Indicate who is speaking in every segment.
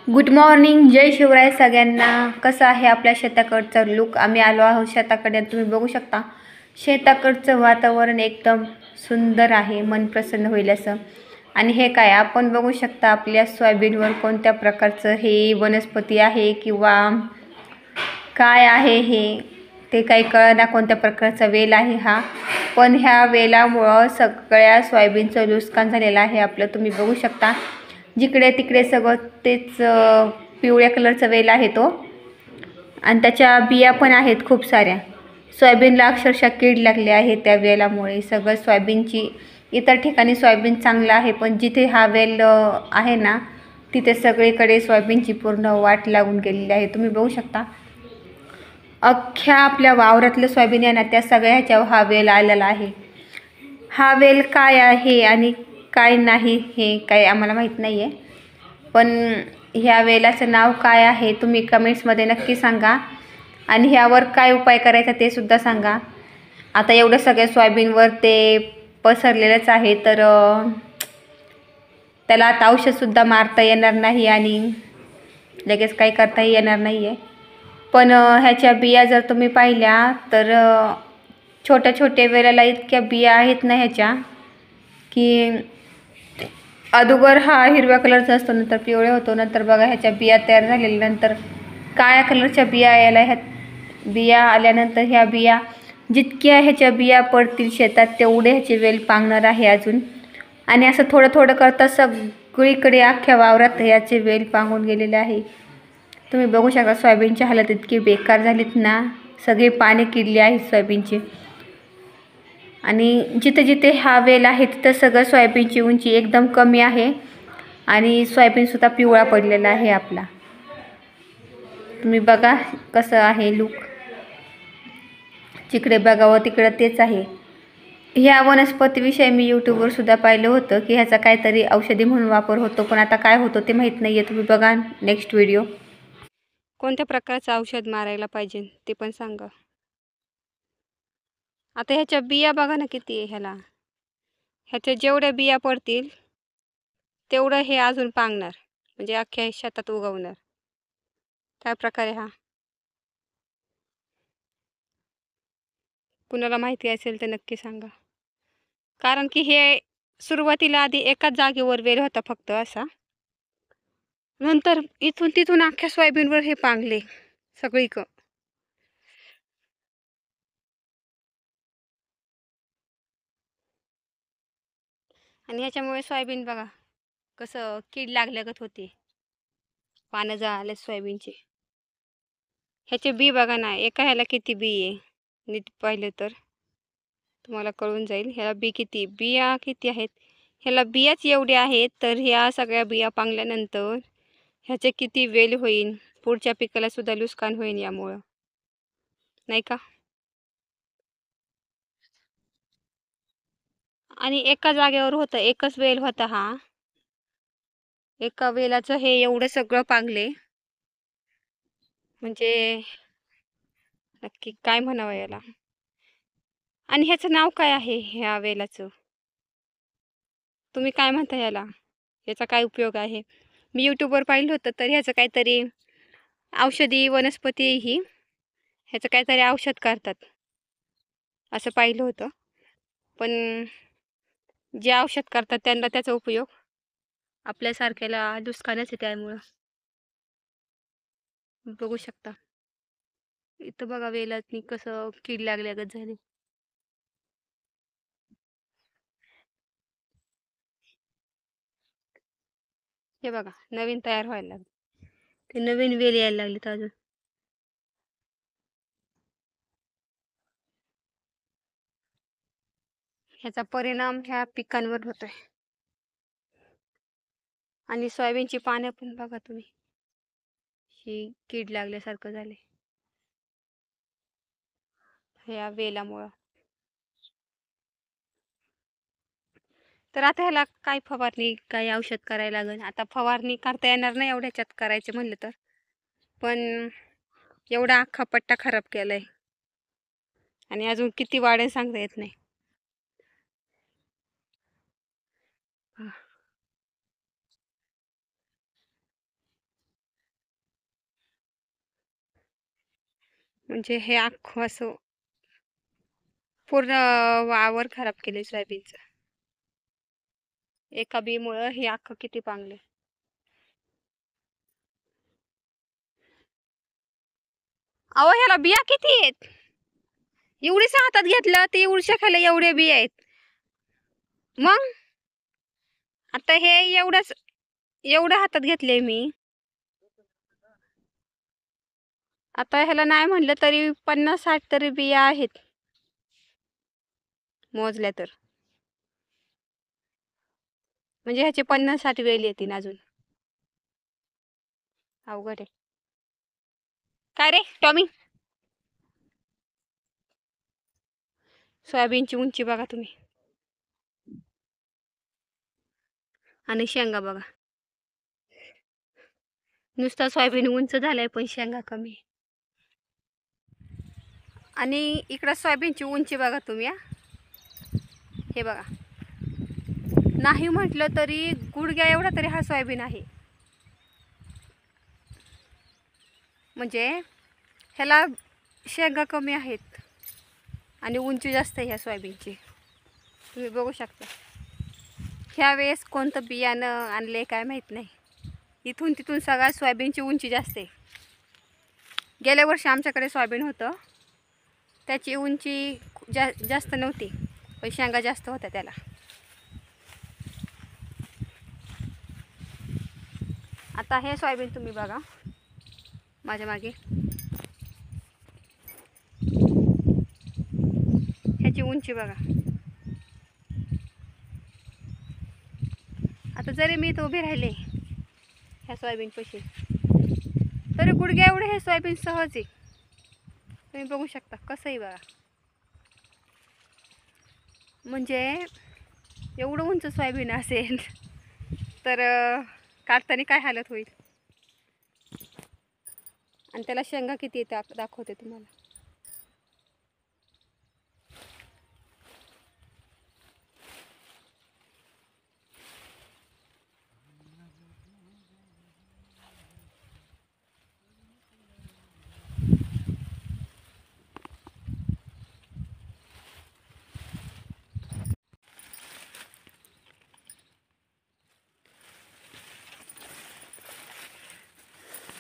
Speaker 1: Good morning, जय शिवराय सगळ्यांना. कसं आहे आपल्या शेताकडचा लुक. आम्ही आलो आहोत शेताकडे. तुम्ही बघू शकता शेताकडचं वातावरण एकदम सुंदर आहे, मन प्रसन्न होईल असं. आणि हे काय आपण बघू शकता आपल्या सोयाबीनवर कोणत्या प्रकारचं हे वनस्पती आहे किंवा काय आहे हे ते काही कळना, कोणत्या प्रकारचा वेल आहे हा. पण ह्या वेलामुळं सगळ्या सोयाबीनचं नुकसान झालेलं आहे आपलं. तुम्ही बघू शकता जिकडे तिकडे सगळं तेच पिवळ्या कलरचा वेल आहे तो. आणि त्याच्या बिया पण आहेत खूप साऱ्या. सोयाबीनला अक्षरशः कीड लागली आहे त्या वेलामुळे. सगळं सोयाबीनची इतर ठिकाणी सोयाबीन चांगलं आहे, पण जिथे हा वेल आहे ना तिथे सगळीकडे सोयाबीनची पूर्ण वाट लागून गेलेली आहे. तुम्ही बघू शकता अख्ख्या आपल्या वावरातलं सोयाबीन आहे ना त्या सगळ्याच्या हा वेल आलेला आहे. हा वेल काय आहे आणि काय नाही हे काही आम्हाला माहीत नाही आहे, पण ह्या वेलाचं नाव काय आहे तुम्ही कमेंट्समध्ये नक्की सांगा. आणि ह्यावर काय उपाय करायचा ते सुद्धा सांगा. आता एवढं सगळ्या सोयाबीनवर ते पसरलेलंच आहे, तर त्याला आता औषधसुद्धा मारता येणार नाही आणि लगेच काही करताही येणार नाही आहे. पण ह्याच्या बिया जर तुम्ही पाहिल्या तर छोट्या छोट्या वेलाला इतक्या बिया आहेत ना ह्याच्या की अगोदर हा हिरव्या कलरचा असतो, नंतर पिवळे होतो, नंतर बघा ह्याच्या बिया तयार झालेल्यानंतर काळ्या कलरच्या बिया यायला बिया आल्यानंतर ह्या बिया जितक्या ह्याच्या बिया पडतील शेतात तेवढे ह्याचे वेल पांगणार आहे अजून. आणि असं थोडं थोडं करता सगळीकडे अख्ख्या वावरात ह्याचे वेल पांगून गेलेले आहे. तुम्ही बघू शकता सोयाबीनची हालत इतकी बेकार झालीत ना, सगळे पाने किडले आहेत सोयाबीनचे. आणि जिथे जिथे हा वेल आहे तिथं सगळं सोयाबीनची उंची एकदम कमी आहे आणि सोयाबीनसुद्धा पिवळा पडलेला आहे आपला. तुम्ही बघा कसं आहे लुक. जिकडे बघावं तिकडं तेच आहे. ह्या वनस्पतीविषयी मी यूट्यूबवर सुद्धा पाहिलं होतं की ह्याचा काहीतरी औषधी म्हणून वापर होतो, पण आता काय होतं ते माहीत नाही आहे. तुम्ही बघा नेक्स्ट व्हिडिओ. कोणत्या प्रकारचं औषध मारायला पाहिजे ते पण सांगा. आता ह्याच्या बिया बघा ना किती आहे ह्याच्या जेवढ्या बिया पडतील तेवढं हे अजून पांगणार, म्हणजे अख्ख्या शेतात उगवणार. काय प्रकारे हा, कुणाला माहिती असेल तर नक्की सांगा. कारण की हे सुरुवातीला आधी एकाच जागेवर वेल होता फक्त असा, नंतर इथून तिथून अख्ख्या सोयाबीनवर हे पांगले सगळीकडं. आणि ह्याच्यामुळे सोयाबीन बघा कसं कीड लागल्यागत होते, पानं जळाले सोयाबीनचे. ह्याचे बी बघा ना, एका ह्याला किती बी आहे, नीट पाहिलं तर तुम्हाला कळून जाईल. ह्याला बी किती, बिया किती आहेत. ह्याला बियाच एवढ्या आहेत, तर ह्या सगळ्या बिया पांगल्यानंतर ह्याचे किती वेल होईल. पुढच्या पिकाला सुद्धा नुकसान होईल यामुळं, नाही का. आणि एका जागेवर होतं, एकच वेल होता हा. एका वेलाचं हे एवढं सगळं पांगले, म्हणजे नक्की काय म्हणावं याला. आणि ह्याचं नाव काय आहे ह्या वेलाचं, तुम्ही काय म्हणता याला, याचा काय उपयोग आहे. मी यूट्यूबवर पाहिलं होतं, तर ह्याचं काहीतरी औषधी वनस्पती ही ह्याचं काहीतरी औषध करतात असं पाहिलं होतं. पण जे औषध करतात त्यांना त्याचा उपयोग, आपल्यासारख्याला नुकसानच आहे त्यामुळं. बघू शकता इथं बघा वेलातनी कसं कीड लागल्यागत झाली. हे बघा नवीन तयार व्हायला लागले, ते नवीन वेल यायला लागलेत अजून. ह्याचा परिणाम ह्या पिकांवर होतोय. आणि सोयाबीनची पानं पण बघा तुम्ही, ही कीड लागल्यासारखं झाले ह्या वेलामुळं. तर आता ह्याला काय फवारणी, काय औषध करायला लागेल. आता फवारणी करता येणार नाही एवढ्याच्यात करायचे म्हणलं तर, पण एवढा अख्खा पट्टा खराब केलाय आणि अजून किती वाढेल सांगता येत नाही. म्हणजे हे अख्खं असं पूर्ण वावर खराब केले सोयाबीनचं. एका बीमुळं हे अख्खं किती पांगले. अहो ह्याला बिया किती आहेत? एवढीच हातात घेतलं ते एवढ्या खायला एवढे बिया आहेत. मग आता हे एवढं हातात घेतले मी. आता ह्याला नाही म्हणलं तरी 50-60 तरी बिया आहेत मोजल्या तर. म्हणजे ह्याचे 50-60 वेल येतील अजून. अवघड आहे. काय रे टॉमी? सोयाबीनची उंची बघा तुम्ही आणि शेंगा बघा. नुसता सोयाबीन उंच झालाय पण शेंगा कमी. आणि इकडं सोयाबीनची उंची बघा तुम्ही. हे बघा, नाही म्हटलं तरी गुडघ्या एवढा तरी हा सोयाबीन आहे. म्हणजे ह्याला शेंगा कमी आहेत आणि उंची जास्त आहे ह्या सोयाबीनची. तुम्ही बघू शकता. ह्या वेळेस कोणतं बियाणं आणले काय माहीत नाही. इथून तिथून सगळ्या सोयाबीनची उंची जास्त आहे. गेल्या वर्षी आमच्याकडे सोयाबीन होतं, त्याची उंची जास्त नव्हती पण शेंगा जास्त होत्या त्याला. आता हे सोयाबीन तुम्ही बघा माझ्या मागे, ह्याची उंची बघा. आता जरी मी इथं उभी राहिले ह्या सोयाबीन पाशी तरी गुडघ्या एवढे हे सोयाबीन सहज आहे. तुम्ही बघू शकता कसंही बघा. म्हणजे एवढं उंच सोयाबीन असेल तर काढताना काय हालत होईल. आणि त्याला शेंगा किती येते दाखवते तुम्हाला.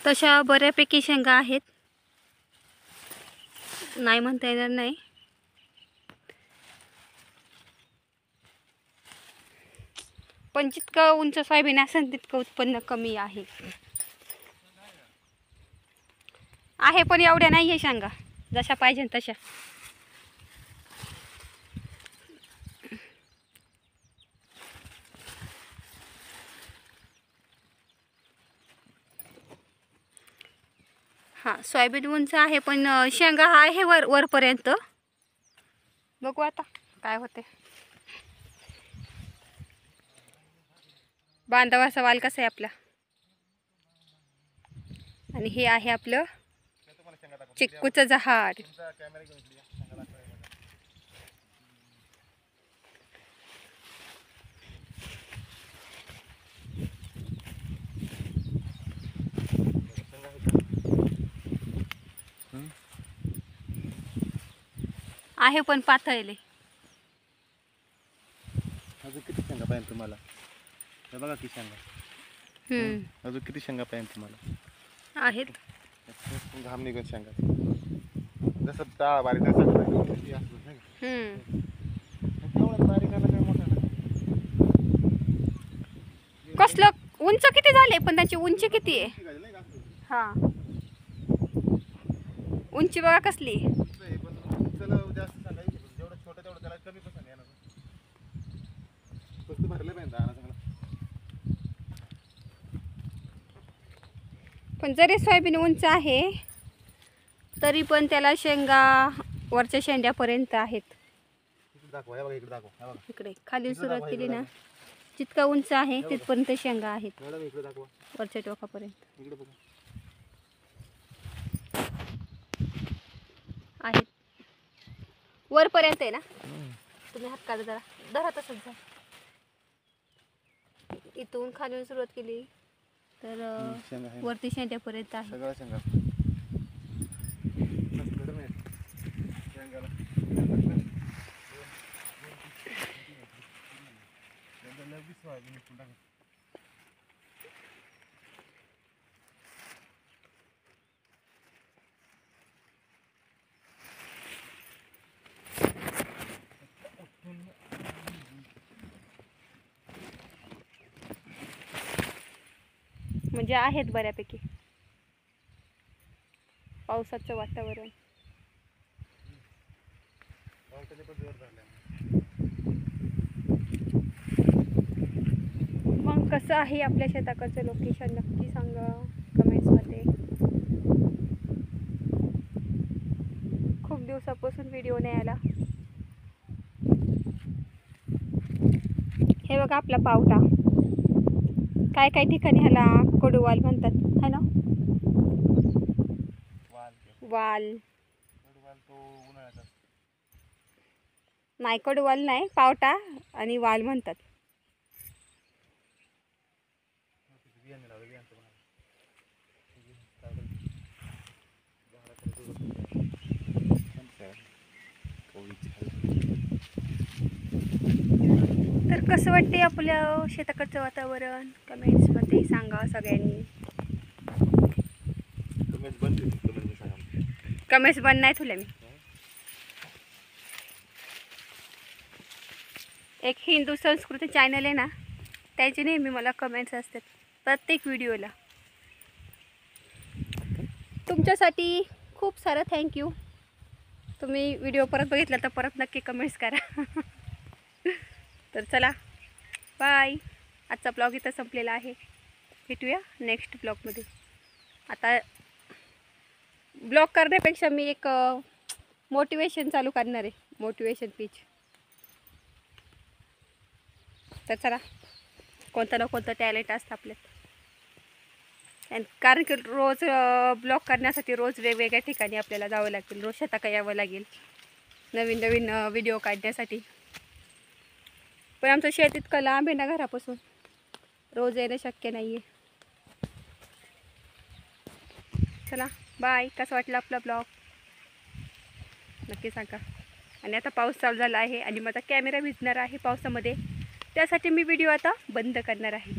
Speaker 1: तशा बऱ्यापैकी शेंगा आहेत, नाही म्हणता येणार नाही. पण जितकं उंच सोयाबीन असेल तितकं उत्पन्न कमी आहे. पण एवढ्या नाही आहे शेंगा जशा पाहिजे तशा. हां, सोयाबीन उंच आहे पण शेंगा आहे वरपर्यंत. बघू आता काय होते. बांधावाचा वाल कसा आहे आपला. आणि हे आहे आपलं चिक्कूचं झाड. आहे पण पातळले.
Speaker 2: अजून किती शेंगा पाहिजे तुम्हाला? हे बघा किती शेंगा. अजून किती शेंगा पाहिजे तुम्हाला?
Speaker 1: आहेत.
Speaker 2: घाम निघून शेंगा जसं डाळ बारीक तसं
Speaker 1: कसलं उंच किती झाले पण त्याची उंची किती आहे. हा, उंची बघा कसली. पण जरी सोयाबीन उंच आहे तरी पण त्याला शेंगा वरच्या शेंड्यापर्यंत आहेत. इकडे खाली सुरुवात केली ना, जितका उंच आहे तिथपर्यंत शेंगा आहेत वरच्या टोकापर्यंत आहेत. वरपर्यंत आहे ना. तुम्ही हात काढा जरा, धरा तसंच जा. इथून खालून सुरुवात केली तर वरती शेंड्यापर्यंत आहे. म्हणजे आहेत बऱ्यापैकी पावसाचं वातावरण. मग कसं आहे आपल्या शेताकडचं लोकेशन नक्की सांगा कमेंट्समध्ये. खूप दिवसापासून व्हिडिओ नाही आला. हे बघा आपला पावटा. काय काय ठिकाणी ह्याला कडूवाल म्हणतात है ना. वाल नाही, कडूवाल नाही, पावटा आणि वाल म्हणतात. तर कसं वाटते आपल्या शेताकडचं वातावरण कमेंट्समध्ये सांगा सगळ्यांनी. कमेंट्स बंद नाही तुला मी. एक हिंदू संस्कृती चॅनल आहे ना, त्याचे नेहमी मला कमेंट्स असतात प्रत्येक व्हिडिओला. तुमच्यासाठी खूप सारं थँक्यू. तुम्ही व्हिडिओ परत बघितला तर परत नक्की कमेंट्स करा. तर चला बाय. आजचा ब्लॉग इथं संपलेला आहे. भेटूया नेक्स्ट ब्लॉगमध्ये. आता ब्लॉग करण्यापेक्षा मी एक मोटिवेशन चालू करणार आहे, मोटिवेशन स्पीच. तर चला, कोणतं ना कोणतं टॅलेंट असतं आपल्यात. आणि कारण की रोज ब्लॉग करण्यासाठी रोज वेगवेगळ्या ठिकाणी आपल्याला जावं लागेल, रोज शेताकडे यावं लागेल नवीन नवीन व्हिडिओ काढण्यासाठी. पण आमचं शेत इतकं लांब आहे ना घरापासून, रोज येणं शक्य नाही आहे. चला बाय. कसं वाटलं आपला ब्लॉग नक्की सांगा. आणि आता पाऊस चालू झाला आहे आणि माझा कॅमेरा भिजणार आहे पावसामध्ये, त्यासाठी मी व्हिडिओ आता बंद करणार आहे.